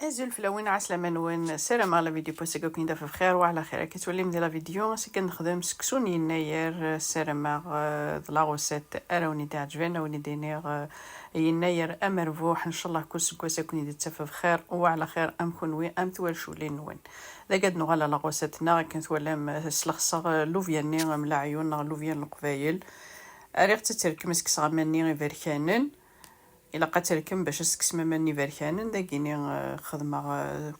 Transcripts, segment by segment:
أزول فلوين عسلامة نوين سلام على فيديو بوسيكو كندا في بخير وعلى خير كتولي من لا فيديو سكن نخدم سكسون يناير سلام ضلاغوسات اراوني تعجبنا وني دينير يناير امرفوح ان شاء الله كل سكوسا كوني دي تسافى بخير وعلى خير ام كونوي ام توال شولين نوين لا قد نغالا لاغوساتنا كنت ولا سلخصا لوفياني من العيون لوفيان القبايل اريغ تترك مسك صغماني غير فيركانن إلا قاتلكم باش سكسما ماني باركانن داكيني خدمة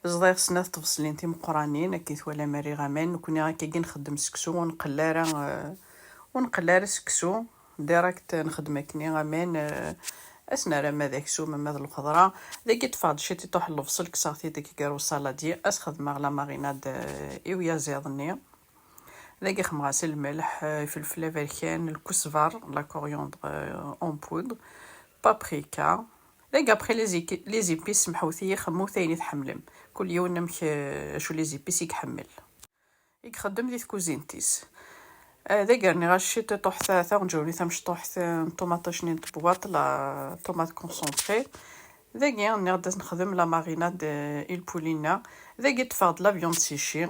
زضيغ سنة تفصلين تيم قرانين كيت ولا ماري غامان نكوني هكا كي نخدم سكسو ونقلارا سكسو ديراكت نخدم كني غامان اسنا راه ماذا كسو ماذا الخضره داكي تفاض شي تطوح الفصل كساغتي داكي كارو صالادي اس خدمه لا ماريناد ايويا زيضني داكي خمغاسل الملح فلفله فالكان الكزبر لا كوريوندر اون بودر بابريكا لاك ابخي لي زيبيس محوثيه خمو ثاني تحملم كل يوم نمك شو لي زيبيس يكحمل يخدم ديت كوزينتيس ذاك راني غاشي طوح ثلاثه ونجوني ثمش طوح طوماطه شنين طبواط لا طوماط كونسونطري ذاك راني غادا نخدم لا ماريناد البولينا ذاك تفاض لا فيوند سيشي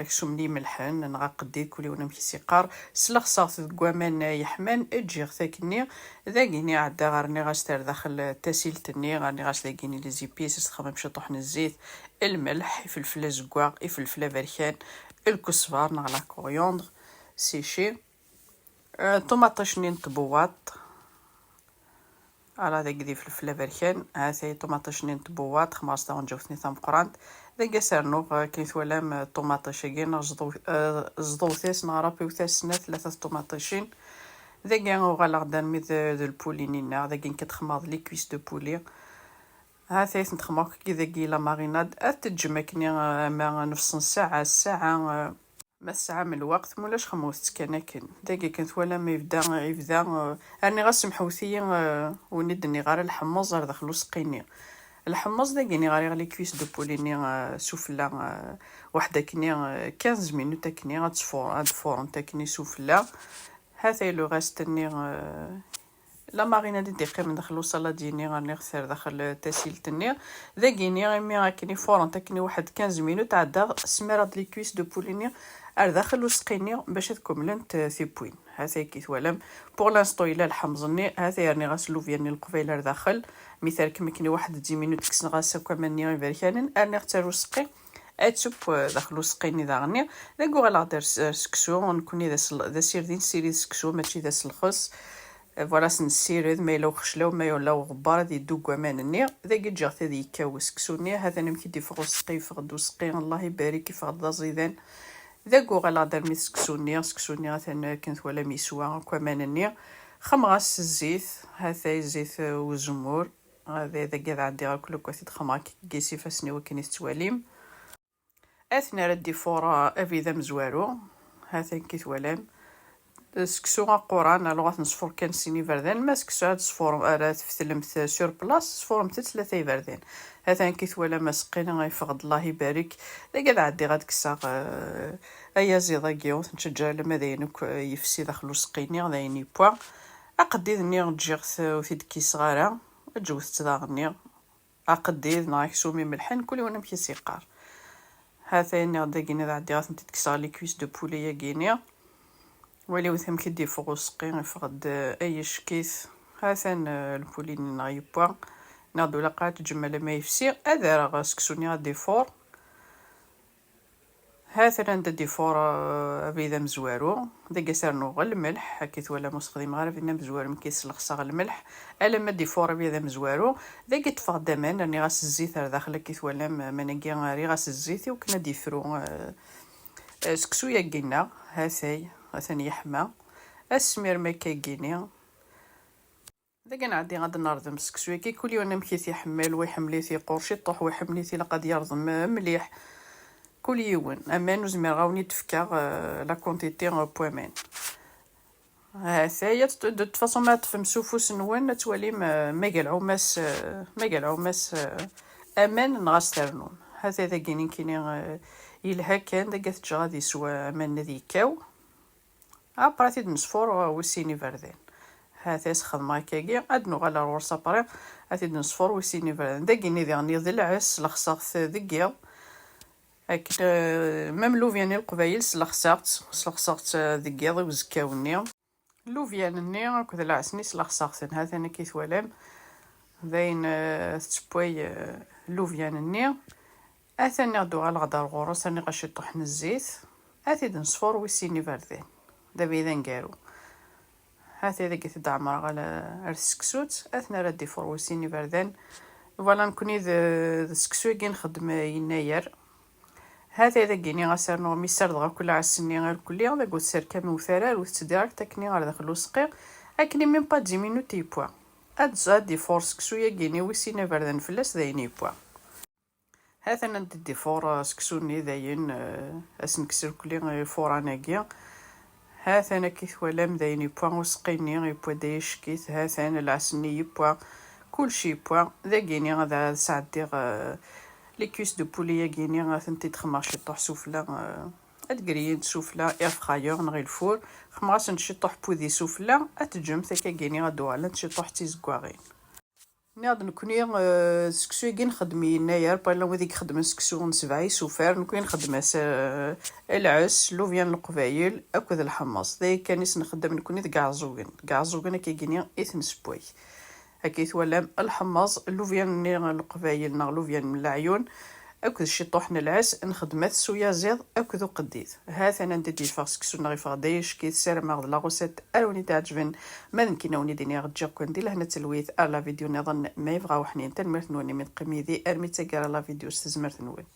كسوملي ملحن نغاقدي كل يوم نمشي سيقار سلخ صاص كوامان يحمان اجيغ ثاكني ذاكيني عدا غارني غاستر داخل تاسيلتني غارني غاس لاكيني لي زيبيس استخدم شي طحن الزيت الملح فلفله زكواغ فلفله بركان الكزبر نغلا كوريوندر سيشي طوماطه شنين طبواط على ذاك دي فلفله بركان هاثي طوماطه شنين طبواط 15 نجوثني ثم قرانت ذاك سرنو كيث ولام طوماطه شاكين زضوثيس نغرابي وثاسنا ثلاثه طوماطيشين ذاك غالا غدا نميد البولينينا ذاك كتخماض لي كويس دو بولي هاثي نتخماك كي ذاك لا ماريناد اتجمكني ما نفس ساعه ما الساعه من الوقت مولاش خموس كان داكي كنت ولا ما يبدا راني غاس محوثيه وندني غير الحمص غير داخلو سقيني الحمص داكيني غير لي كويس دو بوليني سوفلا وحده كني 15 مينوت كني غتصفور هاد فورن تاكني سوفلا هاثي لو غاستني لا ماريناد دقيق من داخل صلاديني غني غسر داخل تاسيلتني داكيني غيمي غاكني فورن تاكني واحد 15 مينوت عدا سميراد لي كويس دو بوليني داخل وسقيني باش تكملنت ثيبوين هاثي كي توالم بور لانستو الى الحمصني هاثي راني غاسلو فياني القبيله داخل مثال كما كني واحد 10 مينوت كسن غاسا كماني غير بركانن راني اختارو سقي اتسب داخلو سقيني داغني داكو غالا دير سكسو نكوني ذا سيردين سيري سكسو ماشي ذا سلخص فوالا سنسيرد ما يلو خشلو ما يلو غبار دي دوك ومانني ذاك جاغ ذي كاوس كسوني هذا نمكي دي فوق سقي فقدو سقي الله يبارك فقد زيدان ذاك غالا دار مي سكسوني ثاني كنت ولا ميسوا كمانني خمغاس الزيت هذا الزيت والزمور هذا ذاك عندي كل كوثي خماك كيسي فاسني وكني تواليم اثنا ردي فورا افيدا مزوارو هذا كيت ولام سكسو قران لغات نصفور كان سيني فردان ما سكسو هاد صفور راه تفتلمت سور بلاص صفور مت ثلاثه فردان هذا كيت ولا ما سقينا غيفقد الله يبارك لا عادي غاد كسا ايا زيدا كيو نشجع لما داينك يفسي داخلو سقيني غاديني بوا اقديني نجيغ في دكي صغاره جوزت داغني اقديد ناكسومي ملحن كل وانا مشي سيقار هذا ني غدا كيني عادي غاد نتكسا لي كويس دو بولي كينيا ولي وثم كدي فوق سقين فقد اي شكيث هذا البولين نايبوا نادو لقات جمله ما يفسي هذا راه سكسوني غادي فور هذا عند دي فور بيدا مزوارو داك سرنو غير الملح كيت ولا مستخدم غير بينا مزوار ما كيسلخص غير الملح الا ما دي فور بيدا مزوارو داك تفقدمان راني غاس الزيت داخل كيت ولا مناكي غير غاس الزيت وكنا ديفرو سكسو ياكينا هاثي ثاني يحمى اسمير ما كاكيني داك عادي غادي نرضم سكسو كي كل يوم نمشي يحمل ويحملي في قرشي طوح ويحملي في لقد يرضم مليح كل يوم امان وزمير غاوني تفكا لا كونتيتي بوامين هاثي دو فاصون ما تفهم سوفوس نوان توالي ما قالعو ماس امان نغاسترنون هذا ذاكيني كيني يلها كان داك تجا غادي سوا امان ذي كاو براتي نصفور وسيني فردين هاتيس خدمة كاكي ادنو غالا رور سابري هاتي نصفر ويسيني فران داكيني ديغني ذلعس لخصاغت ذكيا هاك ميم لوفياني القبايل سلخصاغت ذكيا وزكاوني لوفيانني هاك ذلعسني سلخصاغتن هذا انا كيثوالام ذاين تسبوي لوفيانني اثاني غدو غالغدار غورس راني غاشي طحن الزيت هاتي نصفر ويسيني فردين دابا اذا نقارو هاتي ذاك تدعمر على السكسوت اثنا ردي فروسيني بردان فوالا نكوني ذا سكسو كي نخدم يناير هاتي ذا كيني غاسرنو ميسر دغا كل عسني غير كلي غا قلت سير كامل وثرال وتديرك تكني غير داخل وسقيق اكني ميم با 10 مينوت يبوا ادي فور سكسو يا كيني ويسيني بردان فلاس ذاين يبوا هذا انا ندي فور سكسوني ذاين اسنكسر كلي فوراناكيا هذا انا كيثوالام ذاين يبوا وسقيني يبوا دايش كيث هذا انا العسني يبوا كلشي يبوا ذا كيني غادا ساعدي لي كيس دو بولي كيني غاثنتي تخمر شي طح سوفلا ادكريين سوفلا اير فرايور نغي الفور خمراس نشي طح بوذي سوفلا اتجم ثكا كيني غادو على نشي طح تيزكواغين ناض نكوني سكسو كي نخدم يناير بالا وذيك خدم سكسو نسبعي سوفر نكوني نخدم العس لوفيان القبايل اكو ذا الحمص ذا كانيس نخدم نكوني كاعزوغن كيجيني اثن سبوي هكي ثوالام الحمص لوفيان القبايل نغ لوفيان من العيون اكو شي طحن العس نخدمات سويا زيض اكو ذو قديد هذا انا ندير فاسكسو نغي فغدايش كي سير ماغ لا غوسيت الوني تعجبن ما يمكن وني ديني غتجاكو ندير لهنا تلويث لا فيديو نظن ما يبغى وحنين تنمرت نوني من قميدي ارمي تاكرا لا فيديو استزمرت نوين